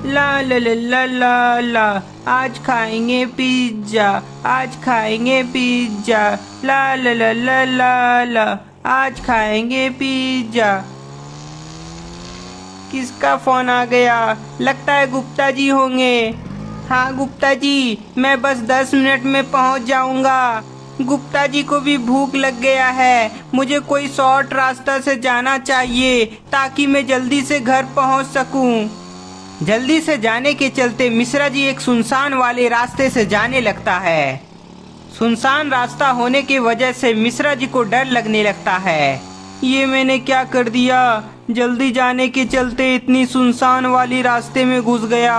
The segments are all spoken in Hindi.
ला ला ला ला ला ला, आज खाएंगे पिज्जा, आज खाएंगे पिज्जा, ला ला ला ला ला ला, आज खाएंगे पिज्जा। किसका फोन आ गया? लगता है गुप्ता जी होंगे। हाँ गुप्ता जी, मैं बस 10 मिनट में पहुंच जाऊंगा। गुप्ता जी को भी भूख लग गया है, मुझे कोई शॉर्ट रास्ता से जाना चाहिए ताकि मैं जल्दी से घर पहुंच सकूं। जल्दी से जाने के चलते मिश्रा जी एक सुनसान वाले रास्ते से जाने लगता है। सुनसान रास्ता होने की वजह से मिश्रा जी को डर लगने लगता है। ये मैंने क्या कर दिया? जल्दी जाने के चलते इतनी सुनसान वाली रास्ते में घुस गया।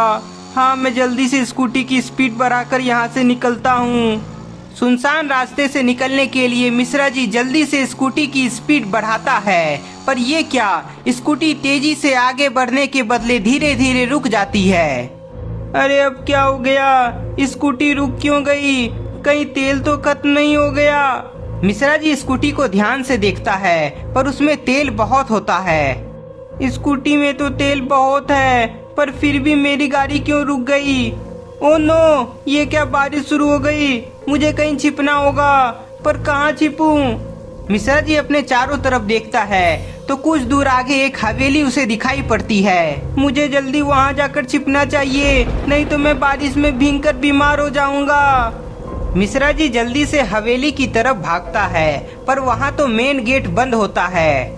हाँ, मैं जल्दी से स्कूटी की स्पीड बढ़ाकर यहाँ से निकलता हूँ। सुनसान रास्ते से निकलने के लिए मिश्रा जी जल्दी से स्कूटी की स्पीड बढ़ाता है, पर ये क्या, स्कूटी तेजी से आगे बढ़ने के बदले धीरे धीरे रुक जाती है। अरे अब क्या हो गया? स्कूटी रुक क्यों गई? कहीं तेल तो खत्म नहीं हो गया? मिश्रा जी स्कूटी को ध्यान से देखता है, पर उसमें तेल बहुत होता है। स्कूटी में तो तेल बहुत है, पर फिर भी मेरी गाड़ी क्यों रुक गई? ओह नो, ये क्या, बारिश शुरू हो गई। मुझे कहीं छिपना होगा, पर कहाँ छिपूं? मिश्रा जी अपने चारों तरफ देखता है तो कुछ दूर आगे एक हवेली उसे दिखाई पड़ती है। मुझे जल्दी वहाँ जाकर छिपना चाहिए, नहीं तो मैं बारिश में भीगकर बीमार हो जाऊंगा। मिश्रा जी जल्दी से हवेली की तरफ भागता है, पर वहाँ तो मेन गेट बंद होता है।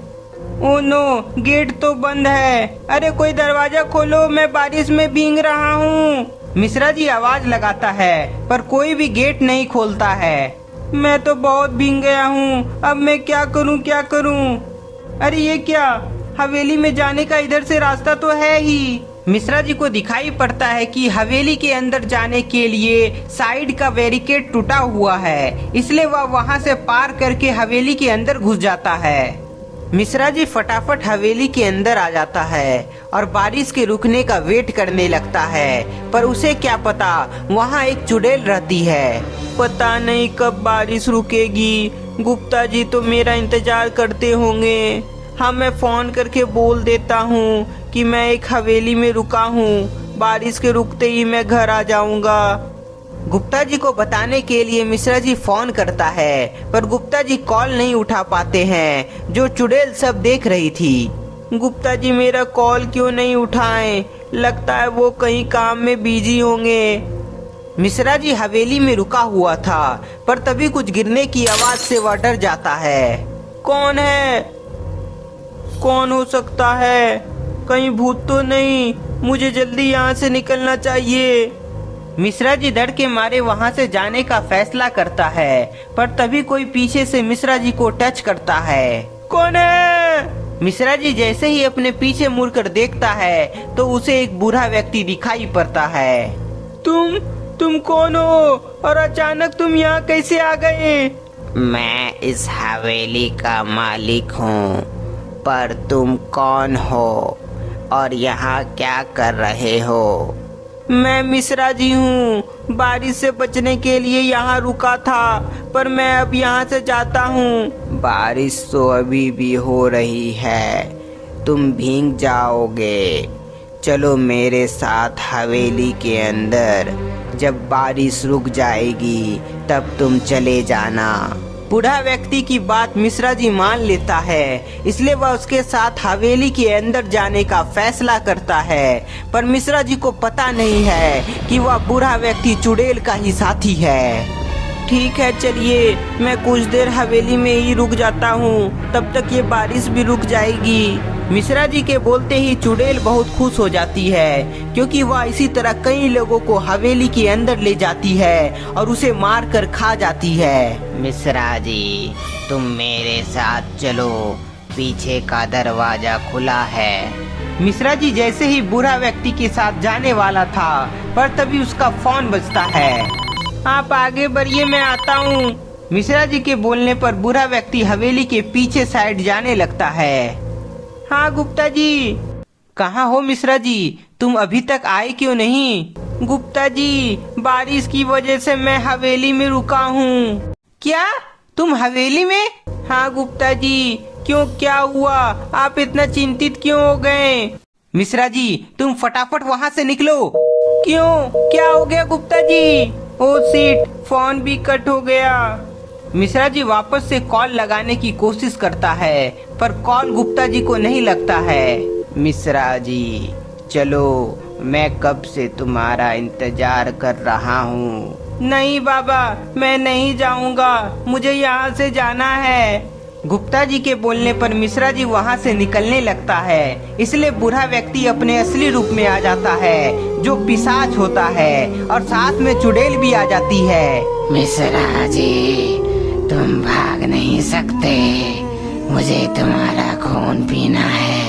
ओह नो, गेट तो बंद है। अरे कोई दरवाजा खोलो, मैं बारिश में भीग रहा हूँ। मिश्रा जी आवाज लगाता है, पर कोई भी गेट नहीं खोलता है। मैं तो बहुत भीग गया हूँ, अब मैं क्या करूँ क्या करूँ? अरे ये क्या, हवेली में जाने का इधर से रास्ता तो है ही। मिश्रा जी को दिखाई पड़ता है कि हवेली के अंदर जाने के लिए साइड का बैरिकेड टूटा हुआ है, इसलिए वह वहाँ से पार करके हवेली के अंदर घुस जाता है। मिश्रा जी फटाफट हवेली के अंदर आ जाता है और बारिश के रुकने का वेट करने लगता है, पर उसे क्या पता वहाँ एक चुड़ैल रहती है। पता नहीं कब बारिश रुकेगी, गुप्ता जी तो मेरा इंतजार करते होंगे। हाँ, मैं फोन करके बोल देता हूँ कि मैं एक हवेली में रुका हूँ, बारिश के रुकते ही मैं घर आ जाऊंगा। गुप्ता जी को बताने के लिए मिश्रा जी फोन करता है, पर गुप्ता जी कॉल नहीं उठा पाते हैं, जो चुड़ैल सब देख रही थी। गुप्ता जी मेरा कॉल क्यों नहीं उठाएं? लगता है वो कहीं काम में बिजी होंगे। मिश्रा जी हवेली में रुका हुआ था, पर तभी कुछ गिरने की आवाज से वह डर जाता है। कौन है? कौन हो सकता है? कहीं भूत तो नहीं? मुझे जल्दी यहाँ से निकलना चाहिए। मिश्रा जी डर के मारे वहाँ से जाने का फैसला करता है, पर तभी कोई पीछे से मिश्रा जी को टच करता है। कौन है? मिश्रा जी जैसे ही अपने पीछे मुड़कर देखता है तो उसे एक बूढ़ा व्यक्ति दिखाई पड़ता है। तुम कौन हो और अचानक तुम यहाँ कैसे आ गए? मैं इस हवेली का मालिक हूँ, पर तुम कौन हो और यहाँ क्या कर रहे हो? मैं मिश्रा जी हूँ, बारिश से बचने के लिए यहाँ रुका था, पर मैं अब यहाँ से जाता हूँ। बारिश तो अभी भी हो रही है, तुम भीग जाओगे। चलो मेरे साथ हवेली के अंदर, जब बारिश रुक जाएगी तब तुम चले जाना। बूढ़ा व्यक्ति की बात मिश्रा जी मान लेता है, इसलिए वह उसके साथ हवेली के अंदर जाने का फैसला करता है, पर मिश्रा जी को पता नहीं है कि वह बूढ़ा व्यक्ति चुड़ैल का ही साथी है। ठीक है, चलिए मैं कुछ देर हवेली में ही रुक जाता हूँ, तब तक ये बारिश भी रुक जाएगी। मिश्रा जी के बोलते ही चुड़ैल बहुत खुश हो जाती है, क्योंकि वह इसी तरह कई लोगों को हवेली के अंदर ले जाती है और उसे मार कर खा जाती है। मिश्रा जी, तुम मेरे साथ चलो, पीछे का दरवाजा खुला है। मिश्रा जी जैसे ही बूढ़ा व्यक्ति के साथ जाने वाला था, पर तभी उसका फोन बजता है। आप आगे बढ़िए, मैं आता हूँ। मिश्रा जी के बोलने पर बूढ़ा व्यक्ति हवेली के पीछे साइड जाने लगता है। हाँ गुप्ता जी। कहाँ हो मिश्रा जी, तुम अभी तक आए क्यों नहीं? गुप्ता जी, बारिश की वजह से मैं हवेली में रुका हूँ। क्या, तुम हवेली में? हाँ गुप्ता जी। क्यों, क्या हुआ? आप इतना चिंतित क्यों हो गए? मिश्रा जी तुम फटाफट वहाँ से निकलो। क्यों, क्या हो गया Gupta ji? Oh shit, phone भी कट हो गया। मिश्रा जी वापस से कॉल लगाने की कोशिश करता है पर कॉल गुप्ता जी को नहीं लगता है। मिश्रा जी चलो, मैं कब से तुम्हारा इंतजार कर रहा हूँ। नहीं बाबा, मैं नहीं जाऊंगा, मुझे यहाँ से जाना है। गुप्ता जी के बोलने पर मिश्रा जी वहाँ से निकलने लगता है। इसलिए बूढ़ा व्यक्ति अपने असली रूप में आ जाता है जो पिशाच होता है, और साथ में चुड़ैल भी आ जाती है। मिश्रा जी तुम भाग नहीं सकते, मुझे तुम्हारा खून पीना है।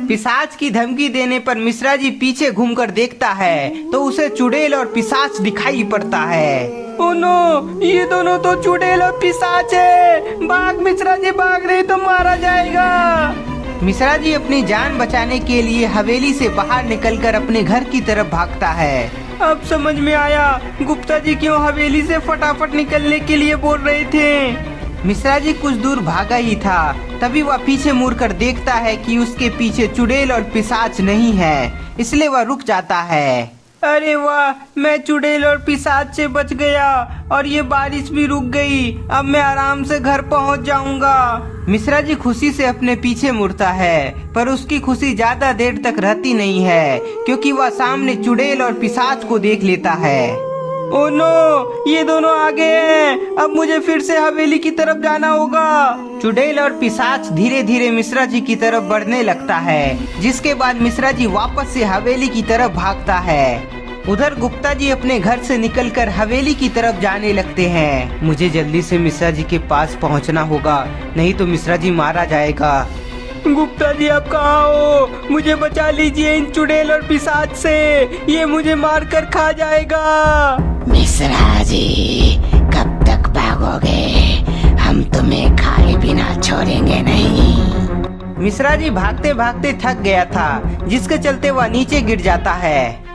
पिशाच की धमकी देने पर मिश्रा जी पीछे घूमकर देखता है तो उसे चुड़ैल और पिशाच दिखाई पड़ता है। ओ नो, ये दोनों तो चुड़ैल और पिशाच है। भाग मिश्रा जी, भाग, नहीं तो मारा जाएगा। मिश्रा जी अपनी जान बचाने के लिए हवेली से बाहर निकलकर अपने घर की तरफ भागता है। अब समझ में आया गुप्ता जी क्यों हवेली से फटाफट निकलने के लिए बोल रहे थे। मिश्रा जी कुछ दूर भागा ही था, तभी वह पीछे मुड़कर देखता है कि उसके पीछे चुड़ैल और पिशाच नहीं है, इसलिए वह रुक जाता है। अरे वाह, मैं चुड़ैल और पिशाच से बच गया और ये बारिश भी रुक गई। अब मैं आराम से घर पहुंच जाऊंगा। मिश्रा जी खुशी से अपने पीछे मुड़ता है पर उसकी खुशी ज्यादा देर तक रहती नहीं है क्योंकि वह सामने चुड़ैल और पिशाच को देख लेता है। ओ नो, ये दोनों आगे हैं। अब मुझे फिर से हवेली की तरफ जाना होगा। चुड़ैल और पिशाच धीरे धीरे मिश्रा जी की तरफ बढ़ने लगता है, जिसके बाद मिश्रा जी वापस से हवेली की तरफ भागता है। उधर गुप्ता जी अपने घर से निकलकर हवेली की तरफ जाने लगते हैं। मुझे जल्दी से मिश्रा जी के पास पहुंचना होगा, नहीं तो मिश्रा जी मारा जाएगा। गुप्ता जी आप कहाँ हो? मुझे बचा लीजिए इन चुड़ैल और पिशाच से, ये मुझे मार कर खा जाएगा। मिश्रा जी कब तक भागोगे? हम तुम्हें खाए बिना छोड़ेंगे नहीं। मिश्रा जी भागते भागते थक गया था, जिसके चलते वह नीचे गिर जाता है।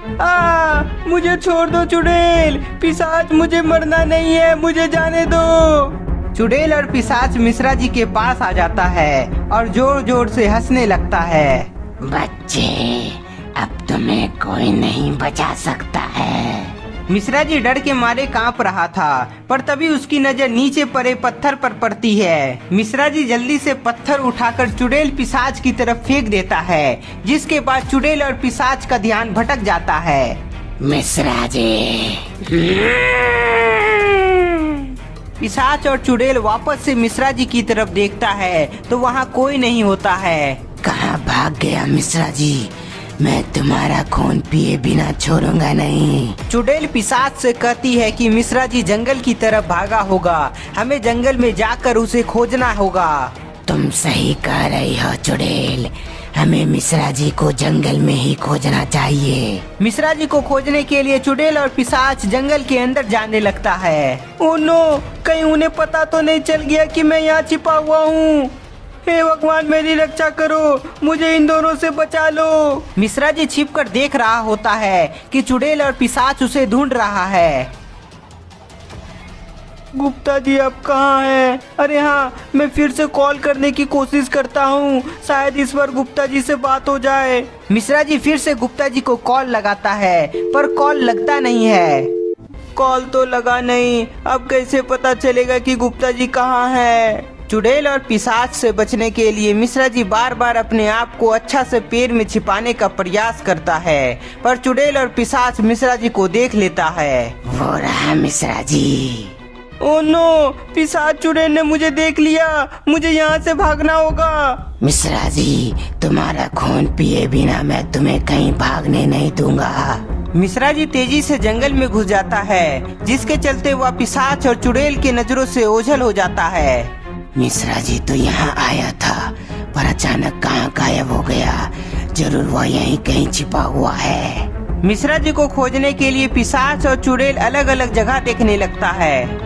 मुझे छोड़ दो चुड़ैल, पिशाच, मुझे मरना नहीं है, मुझे जाने दो। चुड़ैल और पिशाच मिश्रा जी के पास आ जाता है और जोर जोर से हंसने लगता है। बच्चे, अब तुम्हें कोई नहीं बचा सकता है। मिश्रा जी डर के मारे कांप रहा था, पर तभी उसकी नजर नीचे पड़े पत्थर पर पड़ती है। मिश्रा जी जल्दी से पत्थर उठाकर चुड़ैल पिशाच की तरफ फेंक देता है, जिसके बाद चुड़ैल और पिशाच का ध्यान भटक जाता है। मिश्रा जी पिशाच और चुड़ैल वापस से मिश्रा जी की तरफ देखता है तो वहाँ कोई नहीं होता है। कहाँ भाग गया मिश्रा जी? मैं तुम्हारा खून पिए बिना छोड़ूंगा नहीं। चुड़ैल पिशाच से कहती है कि मिश्रा जी जंगल की तरफ भागा होगा, हमें जंगल में जाकर उसे खोजना होगा। तुम सही कह रही हो चुड़ैल, हमें मिश्रा जी को जंगल में ही खोजना चाहिए। मिश्रा जी को खोजने के लिए चुड़ैल और पिशाच जंगल के अंदर जाने लगता है। ओह नो, कहीं उन्हें पता तो नहीं चल गया कि मैं यहाँ छिपा हुआ हूँ। हे भगवान मेरी रक्षा करो, मुझे इन दोनों से बचा लो। मिश्रा जी छिपकर देख रहा होता है कि चुड़ैल और पिशाच उसे ढूंढ रहा है। गुप्ता जी आप कहाँ हैं? अरे हाँ, मैं फिर से कॉल करने की कोशिश करता हूँ, शायद इस बार गुप्ता जी से बात हो जाए। मिश्रा जी फिर से गुप्ता जी को कॉल लगाता है पर कॉल लगता नहीं है। कॉल तो लगा नहीं, अब कैसे पता चलेगा कि गुप्ता जी कहाँ हैं? चुड़ैल और पिशाच से बचने के लिए मिश्रा जी बार बार अपने आप को अच्छा से पेड़ में छिपाने का प्रयास करता है, पर चुड़ैल और पिशाच मिश्रा जी को देख लेता है। वो रहा मिश्रा जी। ओह नो, पिशाच चुड़ैल ने मुझे देख लिया, मुझे यहाँ से भागना होगा। मिश्रा जी तुम्हारा खून पिए बिना मैं तुम्हें कहीं भागने नहीं दूंगा। मिश्रा जी तेजी से जंगल में घुस जाता है, जिसके चलते वह पिशाच और चुड़ैल की नजरों से ओझल हो जाता है। मिश्रा जी तो यहाँ आया था पर अचानक कहाँ गायब हो गया, जरूर वह यहीं कहीं छिपा हुआ है। मिश्रा जी को खोजने के लिए पिशाच और चुड़ैल अलग अलग जगह देखने लगता है।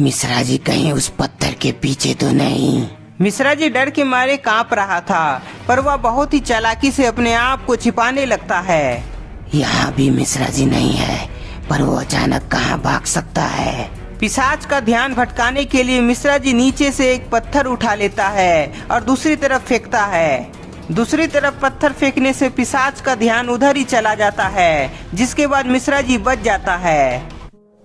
मिश्रा जी कहीं उस पत्थर के पीछे तो नहीं? मिश्रा जी डर के मारे कांप रहा था, पर वह बहुत ही चालाकी से अपने आप को छिपाने लगता है। यहाँ भी मिश्रा जी नहीं है, पर वो अचानक कहाँ भाग सकता है? पिशाच का ध्यान भटकाने के लिए मिश्रा जी नीचे से एक पत्थर उठा लेता है और दूसरी तरफ फेंकता है। दूसरी तरफ पत्थर फेंकने से पिशाच का ध्यान उधर ही चला जाता है, जिसके बाद मिश्रा जी बच जाता है।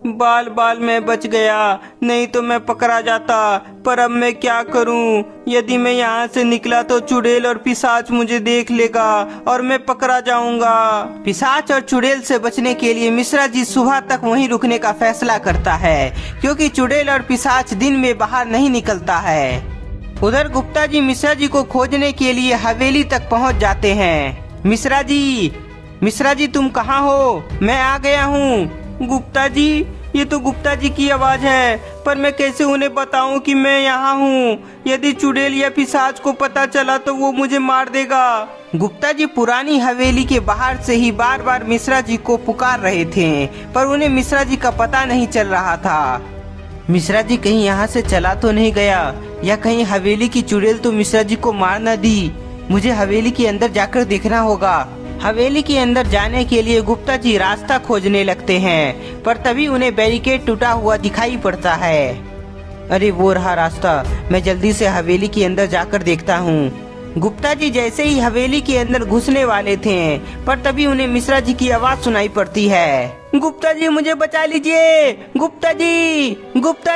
बाल बाल मैं बच गया, नहीं तो मैं पकड़ा जाता। पर अब मैं क्या करूं? यदि मैं यहाँ से निकला तो चुड़ैल और पिशाच मुझे देख लेगा और मैं पकड़ा जाऊंगा। पिशाच और चुड़ैल से बचने के लिए मिश्रा जी सुबह तक वहीं रुकने का फैसला करता है, क्योंकि चुड़ैल और पिशाच दिन में बाहर नहीं निकलता है। उधर गुप्ता जी मिश्रा जी को खोजने के लिए हवेली तक पहुँच जाते हैं। मिश्रा जी तुम कहाँ हो? मैं आ गया हूँ। गुप्ता जी, ये तो गुप्ता जी की आवाज है, पर मैं कैसे उन्हें बताऊं कि मैं यहाँ हूँ? यदि चुड़ैल या पिशाच को पता चला तो वो मुझे मार देगा। गुप्ता जी पुरानी हवेली के बाहर से ही बार बार मिश्रा जी को पुकार रहे थे, पर उन्हें मिश्रा जी का पता नहीं चल रहा था। मिश्रा जी कहीं यहाँ से चला तो नहीं गया, या कहीं हवेली की चुड़ैल तो मिश्रा जी को मार न दी। मुझे हवेली के अंदर जाकर देखना होगा। हवेली के अंदर जाने के लिए गुप्ता जी रास्ता खोजने लगते हैं, पर तभी उन्हें बैरिकेड टूटा हुआ दिखाई पड़ता है। अरे वो रहा रास्ता, मैं जल्दी से हवेली के अंदर जाकर देखता हूँ। गुप्ता जी जैसे ही हवेली के अंदर घुसने वाले थे, पर तभी उन्हें मिश्रा जी की आवाज सुनाई पड़ती है। गुप्ता जी मुझे बचा लीजिए, गुप्ता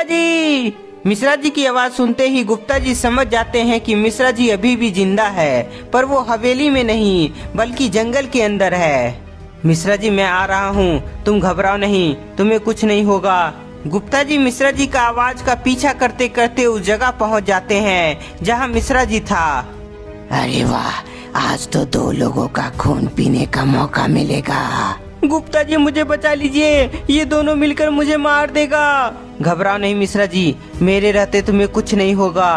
जी। मिश्रा जी की आवाज सुनते ही गुप्ता जी समझ जाते हैं कि मिश्रा जी अभी भी जिंदा है, पर वो हवेली में नहीं बल्कि जंगल के अंदर है। मिश्रा जी मैं आ रहा हूँ, तुम घबराओ नहीं, तुम्हें कुछ नहीं होगा। गुप्ता जी मिश्रा जी का आवाज का पीछा करते करते उस जगह पहुँच जाते हैं जहाँ मिश्रा जी था। अरे वाह, आज तो 2 लोगों का खून पीने का मौका मिलेगा। गुप्ता जी मुझे बचा लीजिए, ये दोनों मिलकर मुझे मार देगा। घबराओ नहीं मिश्रा जी, मेरे रहते तुम्हें कुछ नहीं होगा।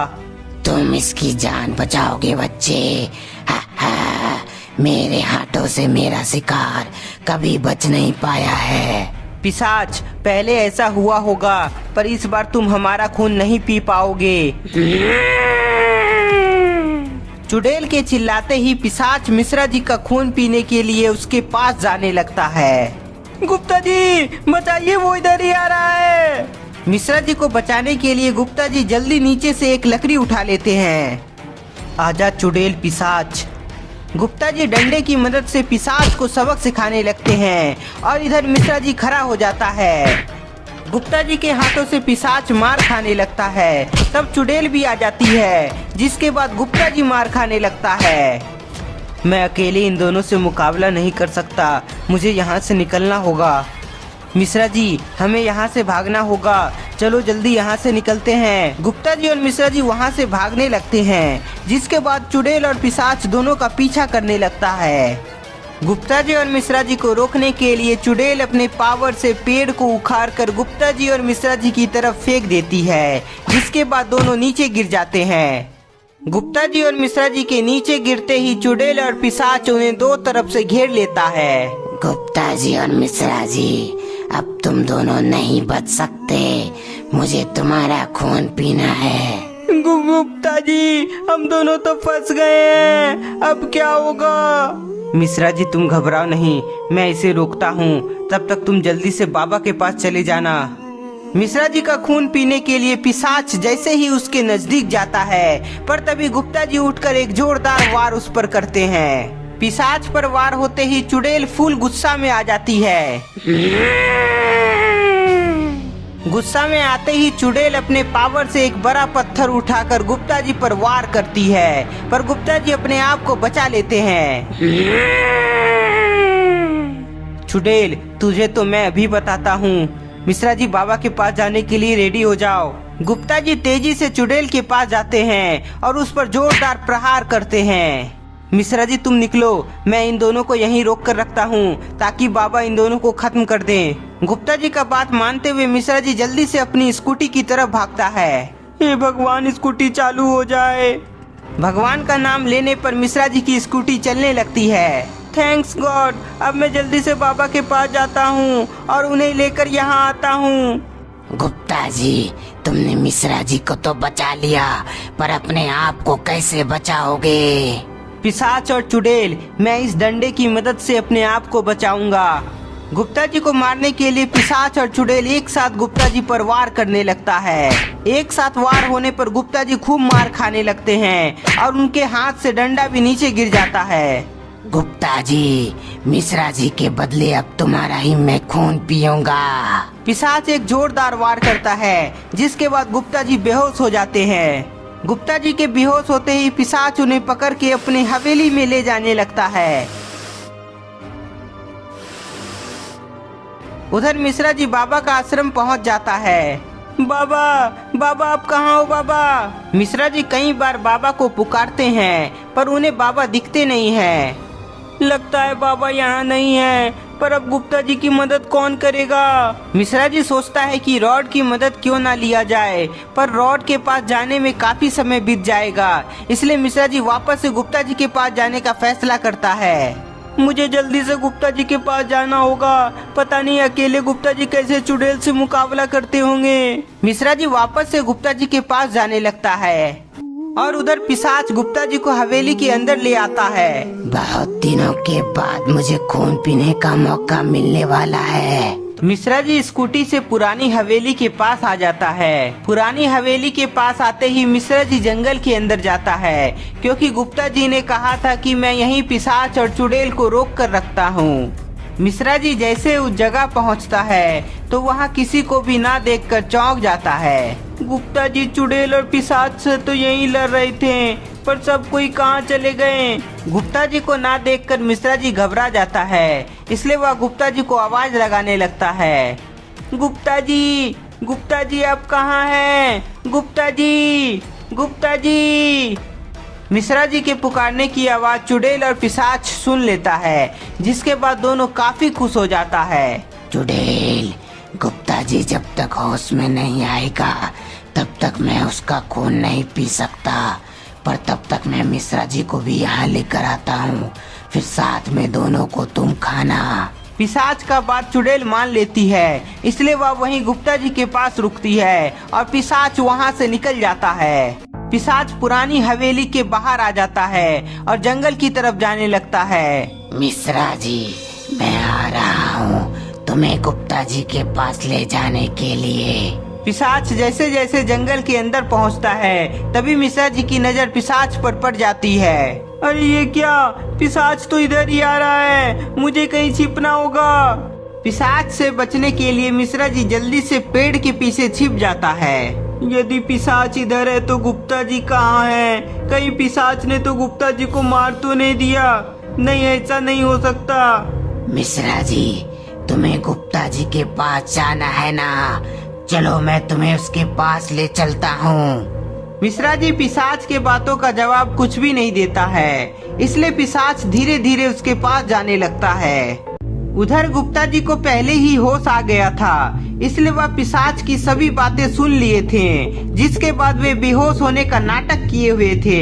तुम इसकी जान बचाओगे बच्चे। हा हा, मेरे हाथों से मेरा शिकार कभी बच नहीं पाया है। पिशाच, पहले ऐसा हुआ होगा, पर इस बार तुम हमारा खून नहीं पी पाओगे। चुड़ैल के चिल्लाते ही पिशाच मिश्रा जी का खून पीने के लिए उसके पास जाने लगता है। गुप्ता जी बचाइए, वो इधर ही आ रहा है। मिश्रा जी को बचाने के लिए गुप्ता जी जल्दी नीचे से एक लकड़ी उठा लेते हैं। आजा चुड़ैल पिशाच। गुप्ता जी डंडे की मदद से पिशाच को सबक सिखाने लगते हैं और इधर मिश्रा जी खड़ा हो जाता है। गुप्ता जी के हाथों से पिशाच मार खाने लगता है, तब चुड़ैल भी आ जाती है, जिसके बाद गुप्ता जी मार खाने लगता है। मैं अकेले इन दोनों से मुकाबला नहीं कर सकता, मुझे यहाँ से निकलना होगा। मिश्रा जी हमें यहाँ से भागना होगा, चलो जल्दी यहाँ से निकलते हैं। गुप्ता जी और मिश्रा जी वहाँ से भागने लगते हैं, जिसके बाद चुड़ैल और पिशाच दोनों का पीछा करने लगता है। गुप्ता जी और मिश्रा जी को रोकने के लिए चुड़ैल अपने पावर से पेड़ को उखाड़कर गुप्ता जी और मिश्रा जी की तरफ फेंक देती है, जिसके बाद दोनों नीचे गिर जाते हैं। गुप्ता जी और मिश्रा जी के नीचे गिरते ही चुड़ैल और पिशाच उन्हें 2 तरफ से घेर लेता है। गुप्ता जी और मिश्रा जी, अब तुम दोनों नहीं बच सकते, मुझे तुम्हारा खून पीना है। गुप्ता जी हम दोनों तो फंस गए हैं, अब क्या होगा? मिश्रा जी तुम घबराओ नहीं, मैं इसे रोकता हूँ, तब तक तुम जल्दी से बाबा के पास चले जाना। मिश्रा जी का खून पीने के लिए पिशाच जैसे ही उसके नजदीक जाता है, पर तभी गुप्ता जी उठकर एक जोरदार वार उस पर करते हैं। पिशाच पर वार होते ही चुड़ैल फुल गुस्सा में आ जाती है। गुस्सा में आते ही चुड़ैल अपने पावर से एक बड़ा पत्थर उठाकर गुप्ता जी पर वार करती है, पर गुप्ता जी अपने आप को बचा लेते हैं। चुड़ैल तुझे तो मैं अभी बताता हूँ, मिश्रा जी बाबा के पास जाने के लिए रेडी हो जाओ। गुप्ता जी तेजी से चुड़ैल के पास जाते हैं और उस पर जोरदार प्रहार करते हैं। मिश्रा जी तुम निकलो, मैं इन दोनों को यहीं रोक कर रखता हूँ ताकि बाबा इन दोनों को खत्म कर दें। गुप्ता जी का बात मानते हुए मिश्रा जी जल्दी से अपनी स्कूटी की तरफ भागता है। हे भगवान स्कूटी चालू हो जाए। भगवान का नाम लेने पर मिश्रा जी की स्कूटी चलने लगती है। थैंक्स गॉड, अब मैं जल्दी से बाबा के पास जाता हूँ और उन्हें लेकर यहाँ आता हूँ। गुप्ता जी तुमने मिश्रा जी को तो बचा लिया, पर अपने आप को कैसे बचाओगे? पिशाच और चुड़ैल, मैं इस डंडे की मदद से अपने आप को बचाऊंगा। गुप्ता जी को मारने के लिए पिशाच और चुड़ैल एक साथ गुप्ता जी पर वार करने लगता है। एक साथ वार होने पर गुप्ता जी खूब मार खाने लगते हैं और उनके हाथ से डंडा भी नीचे गिर जाता है। गुप्ता जी, मिश्रा जी के बदले अब तुम्हारा ही मैं खून पीऊंगा। पिशाच एक जोरदार वार करता है, जिसके बाद गुप्ता जी बेहोश हो जाते हैं। गुप्ता जी के बेहोश होते ही पिशाच उन्हें पकड़ के अपनी हवेली में ले जाने लगता है। उधर मिश्रा जी बाबा का आश्रम पहुंच जाता है। बाबा, बाबा आप कहाँ हो बाबा? मिश्रा जी कई बार बाबा को पुकारते हैं पर उन्हें बाबा दिखते नहीं हैं। लगता है बाबा यहाँ नहीं है, पर अब गुप्ता जी की मदद कौन करेगा? मिश्रा जी सोचता है कि रॉड की मदद क्यों ना लिया जाए, पर रॉड के पास जाने में काफी समय बीत जाएगा। इसलिए मिश्रा जी वापस से गुप्ता जी के पास जाने का फैसला करता है। मुझे जल्दी से गुप्ता जी के पास जाना होगा। पता नहीं अकेले गुप्ता जी कैसे चुड़ैल से मुकाबला करते होंगे। मिश्रा जी वापस से गुप्ता जी के पास जाने लगता है और उधर पिशाच गुप्ता जी को हवेली के अंदर ले आता है। बहुत दिनों के बाद मुझे खून पीने का मौका मिलने वाला है। मिश्रा जी स्कूटी से पुरानी हवेली के पास आ जाता है। पुरानी हवेली के पास आते ही मिश्रा जी जंगल के अंदर जाता है, क्योंकि गुप्ता जी ने कहा था कि मैं यहीं पिशाच और चुड़ैल को रोक कर रखता हूँ। मिश्रा जी जैसे उस जगह पहुँचता है तो वहाँ किसी को भी ना देखकर चौंक जाता है। गुप्ता जी चुड़ैल और पिशाच से तो यहीं लड़ रहे थे, पर सब कोई कहाँ चले गए? गुप्ता जी को ना देखकर मिश्रा जी घबरा जाता है, इसलिए वह गुप्ता जी को आवाज लगाने लगता है। गुप्ता जी आप कहाँ हैं? गुप्ता जी, गुप्ता जी। मिश्रा जी के पुकारने की आवाज चुड़ैल और पिशाच सुन लेता है, जिसके बाद दोनों काफी खुश हो जाता है। चुड़ैल, गुप्ता जी जब तक होश में नहीं आएगा तब तक मैं उसका खून नहीं पी सकता, पर तब तक मैं मिश्रा जी को भी यहाँ लेकर आता हूँ, फिर साथ में दोनों को तुम खाना। पिशाच का बात चुड़ैल मान लेती है, इसलिए वह वहीं गुप्ता जी के पास रुकती है और पिशाच वहाँ से निकल जाता है। पिशाच पुरानी हवेली के बाहर आ जाता है और जंगल की तरफ जाने लगता है। मिश्रा जी, मैं आ रहा हूँ तुम्हें गुप्ता जी के पास ले जाने के लिए। पिशाच जैसे जैसे जंगल के अंदर पहुंचता है, तभी मिश्रा जी की नजर पिशाच पर पड़ जाती है। अरे ये क्या? पिशाच तो इधर ही आ रहा है, मुझे कहीं छिपना होगा। पिशाच से बचने के लिए मिश्रा जी जल्दी से पेड़ के पीछे छिप जाता है। यदि पिशाच इधर है तो गुप्ता जी कहाँ है? कहीं पिशाच ने तो गुप्ता जी को मार तो नहीं दिया? नहीं, ऐसा नहीं हो सकता। मिश्रा जी, तुम्हें गुप्ता जी के पास जाना है ना? चलो मैं तुम्हें उसके पास ले चलता हूँ। मिश्रा जी पिशाच के बातों का जवाब कुछ भी नहीं देता है, इसलिए पिशाच धीरे धीरे उसके पास जाने लगता है। उधर गुप्ता जी को पहले ही होश आ गया था, इसलिए वह पिशाच की सभी बातें सुन लिए थे, जिसके बाद वे बेहोश होने का नाटक किए हुए थे।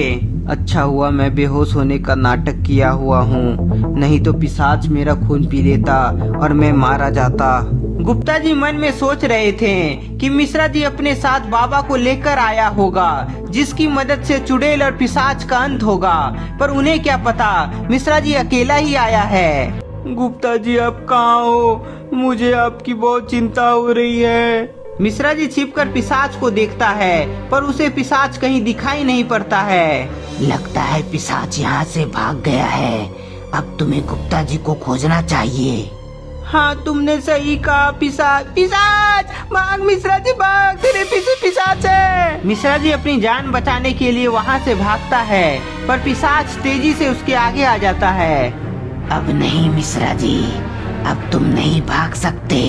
अच्छा हुआ मैं बेहोश होने का नाटक किया हुआ हूँ, नहीं तो पिशाच मेरा खून पी लेता और मैं मारा जाता। गुप्ता जी मन में सोच रहे थे कि मिश्रा जी अपने साथ बाबा को लेकर आया होगा, जिसकी मदद से चुड़ैल और पिशाच का अंत होगा, पर उन्हें क्या पता मिश्रा जी अकेला ही आया है। गुप्ता जी आप कहाँ हो? मुझे आपकी बहुत चिंता हो रही है। मिश्रा जी छिपकर पिशाच को देखता है, पर उसे पिशाच कहीं दिखाई नहीं पड़ता है। लगता है पिशाच यहाँ से भाग गया है। अब तुम्हें गुप्ता जी को खोजना चाहिए। हाँ तुमने सही कहा। पिशाच भाग, मिश्रा जी भाग, तेरे पीछे पिशाच है। मिश्रा जी अपनी जान बचाने के लिए वहाँ से भागता है, पर पिशाच तेजी से उसके आगे आ जाता है। अब नहीं मिश्रा जी, अब तुम नहीं भाग सकते।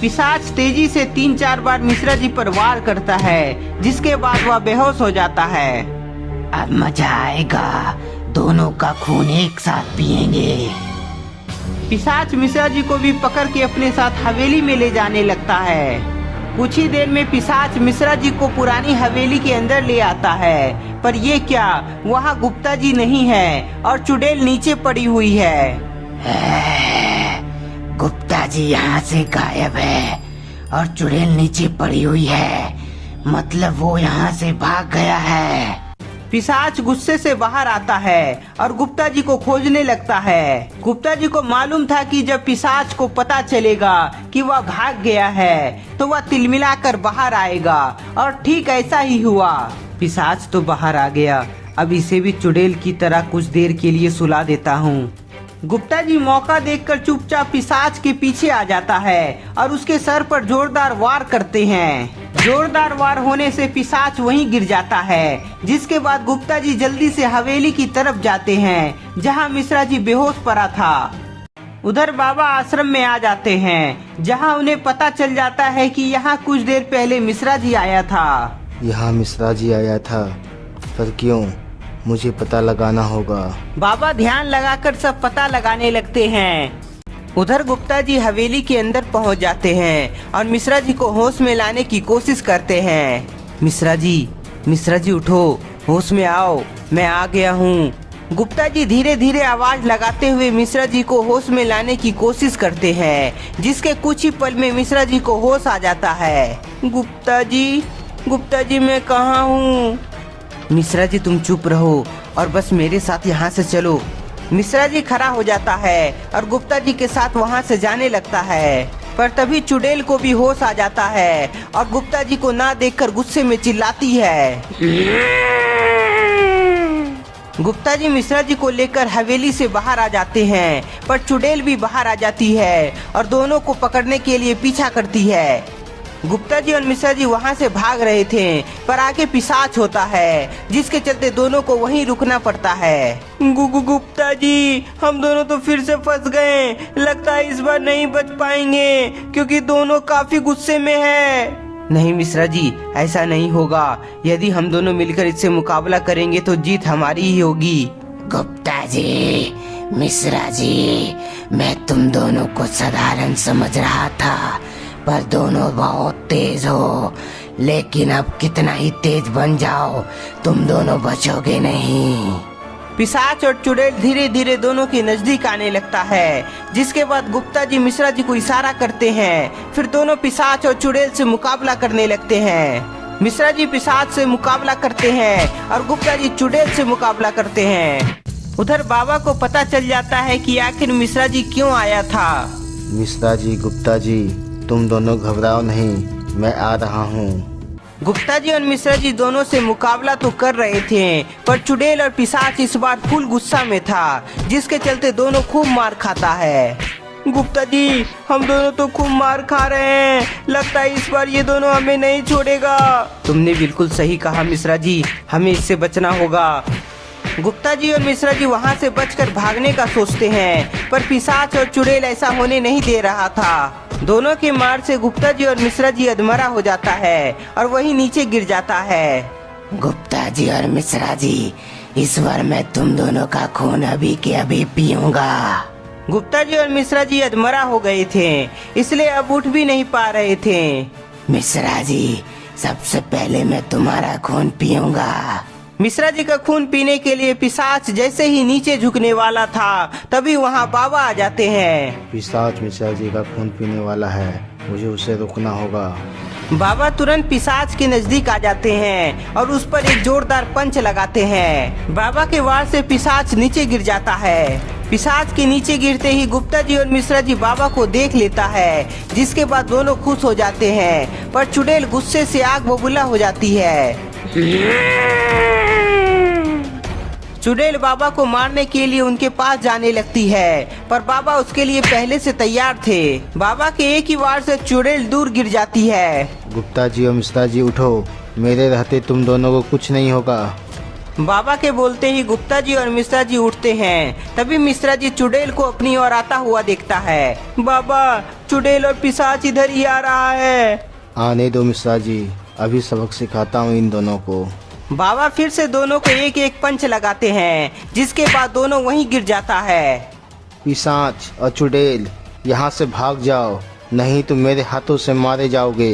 पिशाच तेजी से 3-4 बार मिश्रा जी पर वार करता है, जिसके बाद वह बेहोश हो जाता है। अब मजा आएगा, दोनों का खून एक साथ पिएंगे। पिशाच मिश्रा जी को भी पकड़ के अपने साथ हवेली में ले जाने लगता है। कुछ ही देर में पिशाच मिश्रा जी को पुरानी हवेली के अंदर ले आता है, पर ये क्या, वहाँ गुप्ता जी नहीं है और चुड़ैल नीचे पड़ी हुई है। गुप्ता जी यहाँ से गायब है और चुड़ैल नीचे पड़ी हुई है, मतलब वो यहाँ से भाग गया है। पिशाच गुस्से से बाहर आता है और गुप्ता जी को खोजने लगता है। गुप्ता जी को मालूम था कि जब पिशाच को पता चलेगा कि वह भाग गया है तो वह तिलमिलाकर बाहर आएगा, और ठीक ऐसा ही हुआ। पिशाच तो बाहर आ गया। अब इसे भी चुड़ैल की तरह कुछ देर के लिए सुला देता हूँ। गुप्ता जी मौका देखकर चुपचाप पिशाच के पीछे आ जाता है और उसके सर पर जोरदार वार करते हैं। जोरदार वार होने से पिशाच वहीं गिर जाता है, जिसके बाद गुप्ता जी जल्दी से हवेली की तरफ जाते हैं जहां मिश्रा जी बेहोश पड़ा था। उधर बाबा आश्रम में आ जाते हैं, जहां उन्हें पता चल जाता है कि यहाँ कुछ देर पहले मिश्रा जी आया था। यहाँ मिश्रा जी आया था, पर क्यों? मुझे पता लगाना होगा। बाबा ध्यान लगाकर सब पता लगाने लगते हैं। उधर गुप्ता जी हवेली के अंदर पहुंच जाते हैं और मिश्रा जी को होश में लाने की कोशिश करते हैं। मिश्रा जी उठो, होश में आओ, मैं आ गया हूँ। गुप्ता जी धीरे धीरे आवाज लगाते हुए मिश्रा जी को होश में लाने की कोशिश करते हैं, जिसके कुछ ही पल में मिश्रा जी को होश आ जाता है। गुप्ता जी मैं कहाँ हूँ? मिश्रा जी तुम चुप रहो और बस मेरे साथ यहाँ से चलो। मिश्रा जी खड़ा हो जाता है और गुप्ता जी के साथ वहाँ से जाने लगता है, पर तभी चुड़ैल को भी होश आ जाता है और गुप्ता जी को ना देखकर गुस्से में चिल्लाती है। गुप्ता जी मिश्रा जी को लेकर हवेली से बाहर आ जाते हैं, पर चुड़ैल भी बाहर आ जाती है और दोनों को पकड़ने के लिए पीछा करती है। गुप्ता जी और मिश्रा जी वहाँ से भाग रहे थे, पर आगे पिशाच होता है, जिसके चलते दोनों को वहीं रुकना पड़ता है। गुप्ता जी हम दोनों तो फिर से फंस गए, लगता है इस बार नहीं बच पाएंगे क्योंकि दोनों काफी गुस्से में है। नहीं मिश्रा जी, ऐसा नहीं होगा। यदि हम दोनों मिलकर इससे मुकाबला करेंगे तो जीत हमारी ही होगी। गुप्ता जी, मिश्रा जी, मैं तुम दोनों को साधारण समझ रहा था, पर दोनों बहुत तेज हो। लेकिन अब कितना ही तेज बन जाओ, तुम दोनों बचोगे नहीं। पिशाच और चुड़ैल धीरे धीरे दोनों के नजदीक आने लगता है, जिसके बाद गुप्ता जी मिश्रा जी को इशारा करते हैं। फिर दोनों पिशाच और चुड़ैल से मुकाबला करने लगते हैं। मिश्रा जी पिशाच से मुकाबला करते हैं और गुप्ता जी चुड़ैल से मुकाबला करते हैं। उधर बाबा को पता चल जाता है कि आखिर मिश्रा जी क्यों आया था। मिश्रा जी, गुप्ता जी, तुम दोनों घबराओ नहीं, मैं आ रहा हूँ। गुप्ता जी और मिश्रा जी दोनों से मुकाबला तो कर रहे थे, पर चुड़ैल और पिशाच इस बार फुल गुस्सा में था, जिसके चलते दोनों खूब मार खाता है। गुप्ता जी हम दोनों तो खूब मार खा रहे हैं, लगता है इस बार ये दोनों हमें नहीं छोड़ेगा। तुमने बिल्कुल सही कहा मिश्रा जी, हमें इससे बचना होगा। गुप्ता जी और मिश्रा जी वहाँ से बचकर भागने का सोचते हैं, पर पिशाच और चुड़ैल ऐसा होने नहीं दे रहा था। दोनों की मार से गुप्ता जी और मिश्रा जी अधमरा हो जाता है और वही नीचे गिर जाता है। गुप्ता जी और मिश्रा जी, इस बार मैं तुम दोनों का खून अभी के अभी पीऊंगा। गुप्ता जी और मिश्रा जी अधमरा हो गए थे, इसलिए अब उठ भी नहीं पा रहे थे। मिश्रा जी, सबसे पहले मैं तुम्हारा खून पीऊंगा। मिश्रा जी का खून पीने के लिए पिशाच जैसे ही नीचे झुकने वाला था, तभी वहाँ बाबा आ जाते हैं। पिशाच मिश्रा जी का खून पीने वाला है, मुझे उसे रोकना होगा। बाबा तुरंत पिशाच के नजदीक आ जाते हैं और उस पर एक जोरदार पंच लगाते हैं। बाबा के वार से पिशाच नीचे गिर जाता है। पिशाच के नीचे गिरते ही गुप्ता जी और मिश्रा जी बाबा को देख लेता है, जिसके बाद दोनों खुश हो जाते हैं, पर चुड़ैल गुस्से से आग बबूला हो जाती है। चुड़ैल बाबा को मारने के लिए उनके पास जाने लगती है, पर बाबा उसके लिए पहले से तैयार थे। बाबा के एक ही वार से चुड़ैल दूर गिर जाती है। गुप्ता जी और मिश्रा जी उठो, मेरे रहते तुम दोनों को कुछ नहीं होगा। बाबा के बोलते ही गुप्ता जी और मिश्रा जी उठते हैं। तभी मिश्रा जी चुड़ैल को अपनी ओर आता हुआ देखता है। बाबा, चुड़ैल और पिशाच इधर ही आ रहा है। आने दो मिश्रा जी, अभी सबक सिखाता हूँ इन दोनों को। बाबा फिर से दोनों को एक एक पंच लगाते हैं, जिसके बाद दोनों वहीं गिर जाता है। पिशाच और चुड़ैल, यहाँ से भाग जाओ, नहीं तो मेरे हाथों से मारे जाओगे।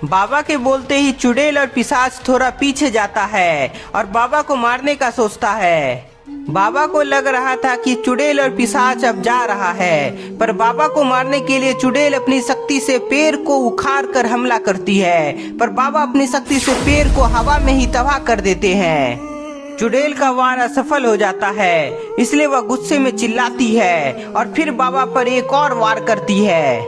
बाबा के बोलते ही चुड़ैल और पिशाच थोड़ा पीछे जाता है और बाबा को मारने का सोचता है। बाबा को लग रहा था कि चुड़ैल और पिशाच अब जा रहा है, पर बाबा को मारने के लिए चुड़ैल अपनी शक्ति से पेड़ को उखाड़ कर हमला करती है, पर बाबा अपनी शक्ति से पेड़ को हवा में ही तबाह कर देते हैं। चुड़ैल का वार असफल हो जाता है, इसलिए वह गुस्से में चिल्लाती है और फिर बाबा पर एक और वार करती है।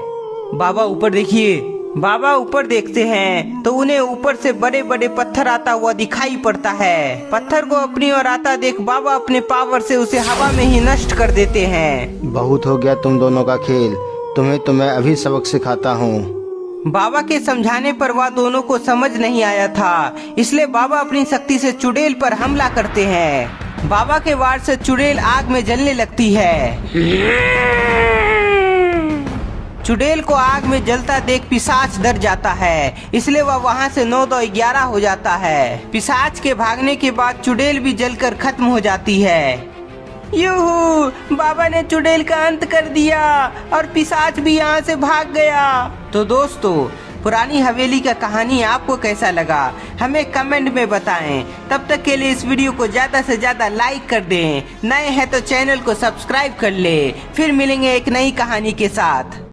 बाबा ऊपर देखिए। बाबा ऊपर देखते हैं तो उन्हें ऊपर से बड़े बड़े पत्थर आता हुआ दिखाई पड़ता है। पत्थर को अपनी ओर आता देख बाबा अपने पावर से उसे हवा में ही नष्ट कर देते हैं। बहुत हो गया तुम दोनों का खेल, तुम्हें तो मैं अभी सबक सिखाता हूँ। बाबा के समझाने पर वह दोनों को समझ नहीं आया था, इसलिए बाबा अपनी शक्ति से चुड़ैल पर हमला करते हैं। बाबा के वार से चुड़ैल आग में जलने लगती है। चुड़ैल को आग में जलता देख पिशाच डर जाता है, इसलिए वह वहां से 9-2-11 हो जाता है। पिशाच के भागने के बाद चुड़ैल भी जलकर खत्म हो जाती है। यूहू, बाबा ने चुड़ैल का अंत कर दिया और पिशाच भी यहाँ से भाग गया। तो दोस्तों, पुरानी हवेली का कहानी आपको कैसा लगा हमें कमेंट में बताएं। तब तक के लिए इस वीडियो को ज्यादा से ज्यादा लाइक कर दें। नए हैं तो चैनल को सब्सक्राइब कर ले। फिर मिलेंगे एक नई कहानी के साथ।